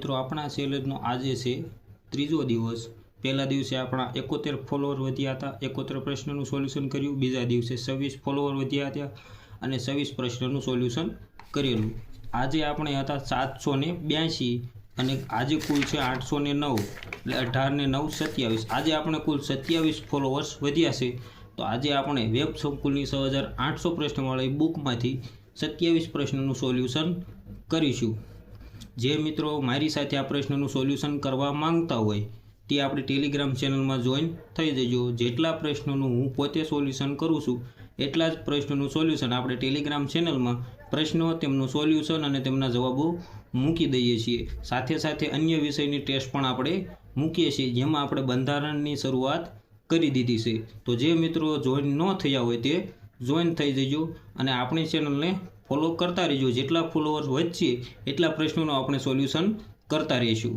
મિત્રો આપણા ચેલેન્જનો આજે છે ત્રીજો દિવસ। પહેલા દિવસે આપણા 71 ફોલોવર વધ્યા હતા, 71 પ્રશ્નનું સોલ્યુશન કર્યું। બીજા દિવસે 26 ફોલોવર વધ્યા હતા અને 26 પ્રશ્નનું સોલ્યુશન કરેલું। આજે આપણે હતા 782 અને આજે કુલ છે 809, એટલે 18 ને 9 27। આજે આપણે કુલ 27 ફોલોવર્સ વધ્યા છે। તો આજે આપણે વેબ સંકુલની 6800 પ્રશ્નવાળી બુકમાંથી 27 પ્રશ્નનું સોલ્યુશન કરીશું। જે મિત્રો મારી સાથે આ પ્રશ્નનું સોલ્યુશન કરવા માંગતા હોય તે આપણી ટેલિગ્રામ ચેનલમાં જોઈન થઈ જજો। જેટલા પ્રશ્નોનું હું પોતે સોલ્યુશન કરું છું એટલા જ પ્રશ્નોનું સોલ્યુશન આપણે ટેલિગ્રામ ચેનલમાં પ્રશ્નો, તેમનું સોલ્યુશન અને તેમના જવાબો મૂકી દઈએ છીએ। સાથે સાથે અન્ય વિષયની ટેસ્ટ પણ આપણે મૂકીએ છીએ, જેમાં આપણે બંધારણની શરૂઆત કરી દીધી છે। તો જે મિત્રો જોઈન ન થયા હોય તે જોઈન થઈ જજો અને આપણી ચેનલને ફોલો કરતા રહીજો। જેટલા ફોલોવર્સ વધશે એટલા પ્રશ્નોનું આપણે સોલ્યુશન કરતા રહીશું।